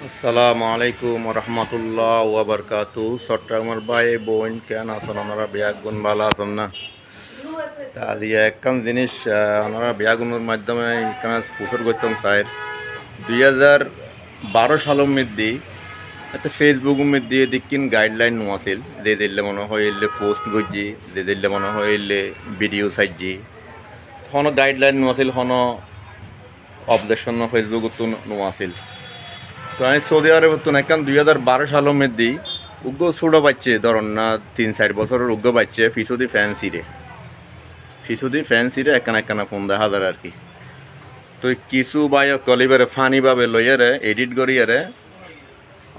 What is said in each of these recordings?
আসসালামু আলাইকুম রহমতুল্লাহ ওবরকাতু। চট্টগ্রামের ভাই বোন কেন আছেন? ওনারা বিয়াগুন ভালো আছেন না? তা আজকে একখান জিনিস ওনারা বিয়াগুনের মাধ্যমে এখানে প্রচার করতাম স্যার 2012 সালের মধ্যে একটা ফেসবুক মধ্যে দেখিন গাইডলাইন আছিল যে দিলে মনে হয় এলে পোস্ট করছি, যে দিলে মনে হয় এলে ভিডিও চাইছি, কোনো গাইডলাইন আছিল, কোনো অবজেকশন ফেসবুক আছিল। তো আমি সৌদি আরব তো একখান 2012 সালের মধ্যে উগ্র ছোটো পাচ্ছে, ধরুন না 3-4 বছরের উগ্র পাচ্ছে ফিসুদি ফ্যান্সিরে একখানা ফোন দেখা যায় আর কি। তো কিছু বাই কলিবারে ফানিভাবে লইয়ারে এডিট করিয়ারে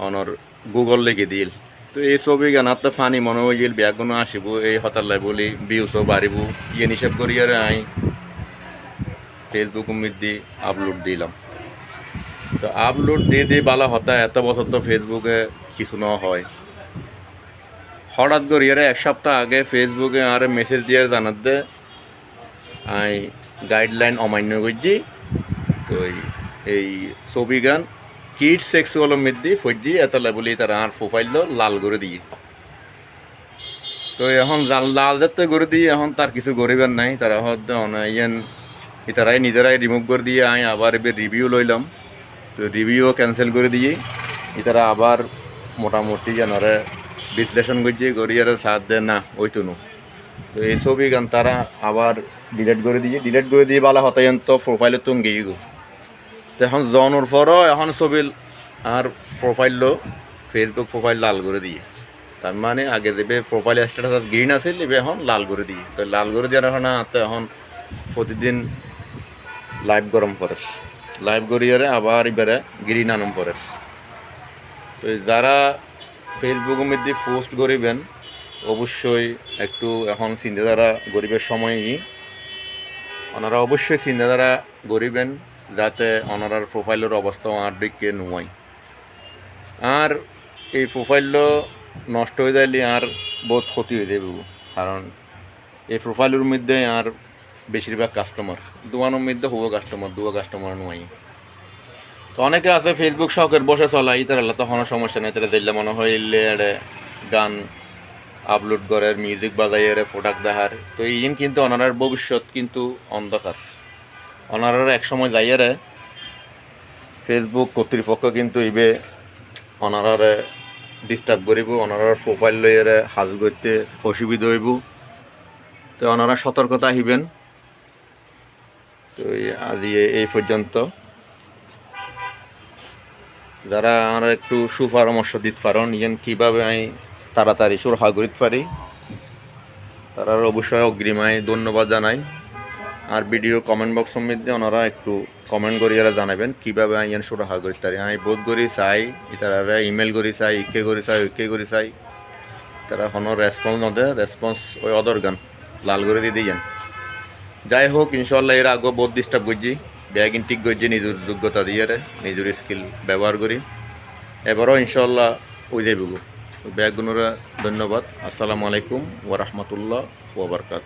অনর গুগল লিখে দিল। তো এই ছবি গানার তো ফানি মনে হয়ে গেল, ব্যাগুনো আসিব, এই হতাল্লাই বলি ভিউসও বাড়িব, ইয়ে হিসাব করিয়ারে আমি ফেসবুক মধ্যে আপলোড দিলাম। তো আপলোড দিয়ে বালা হতা এত বছর তো ফেসবুকে কিছু না হয়। হঠাৎ করে এক সপ্তাহ আগে ফেসবুকে আর মেসেজ দিয়ে জানাত দে আই গাইডলাইন অমান্য করছি। তো এই ছবি গান কিড সেক্সুয়ালের মধ্যে ফজি এতলা বলি তারা আর প্রোফাইল লাল করে দিয়ে। তো এখন লাল যাতে করে দিয়ে এখন তার কিছু গরিবের নাই, তারা হয়তো অনাইন তারাই নিজেরাই রিমুভ করে দিয়ে আমি আবার এবার রিভিউ লইলাম। তো রিভিউও ক্যান্সেল করে দিয়ে তারা আবার মোটামুটি জানারে বিশ্লেষণ করছে গড়িয়ারে সাথ দেয় না ওইতো নো। তো এই ছবি গান তারা আবার ডিলেট করে দিয়ে বালা হতায়ন তো প্রোফাইলে তো গিয়ে গো। তো এখন জনের পরও এখন ছবি আর প্রোফাইল ফেসবুক প্রোফাইল লাল করে দিয়ে, তার মানে আগে যে প্রোফাইল স্ট্যাটাস গ্রিন আছিল এবার এখন লাল করে দিয়ে। তো লাল করে দেওয়ার এখন তো এখন প্রতিদিন লাইভ গরম করে, লাইভ করিয়ারে আবার এবারে গ্রিন আনম করে। তো যারা ফেসবুকের মধ্যে পোস্ট করিবেন অবশ্যই একটু এখন চিন্তাধারা গরিবের সময়ই ওনারা অবশ্যই চিন্তাধারা গরিবেন, যাতে ওনারার প্রোফাইলের অবস্থা আর দিকে নয়। আর এই প্রোফাইল নষ্ট হয়ে যাইলে আর বহুত ক্ষতি হয়ে যাবে, কারণ এই প্রোফাইলের মধ্যে আর বেশিরভাগ কাস্টমার দোয়ানোর মধ্যে হবো কাস্টমার নয়। তো অনেকে আছে ফেসবুক শখের বসে চলাই, তারা তো কোনো সমস্যা নেই, তারা দিলে মনে হয় গান আপলোড করে মিউজিক বাজাইয়ে প্রোডাক্ট দেখার। তো ইন কিন্তু ওনারার ভবিষ্যৎ কিন্তু অন্ধকার। ওনারার এক সময় যাইয়ে ফেসবুক কর্তৃপক্ষ কিন্তু ইবে ওনারারে ডিস্টার্ব করিব, ওনারার প্রোফাইল লইয়ে হাজ করতে অসুবিধা হইব। তো ওনারা সতর্কতা আহিবেন। তো আজি এই পর্যন্ত। যারা আমরা একটু সুপরামর্শ দিতে পারেন ইয়েন কীভাবে আমি তাড়াতাড়ি সুরাহা করিতে পারি, তারা অবশ্যই অগ্রিমায় ধন্যবাদ জানাই। আর ভিডিও কমেন্ট বক্সের মধ্যে ওনারা একটু কমেন্ট করিয়ে জানাবেন কীভাবে আমি ইয়ান সুরাহা করিতে পারি। আমি বোধ করি চাই তারা ইমেল করি চাই, ইকে করি চাই, তারা কোনো রেসপন্স নদে, রেসপন্স ওই অদর গান লাল করে দিয়ে দিয়েন। যাই হোক, ইনশাল্লাহ এর আগেও বহুত ডিস্টার্ব করছি, ব্যাগ ঠিক করছি নিজের যোগ্যতা দিয়ে নিজের স্কিল ব্যবহার করি। এবারও ইনশাল্লাহ ওই যাইব ব্যাগগুলোরা। ধন্যবাদ। আসসালামু আলাইকুম ওয়া রাহমাতুল্লাহ ওয়া বারাকাতুহু।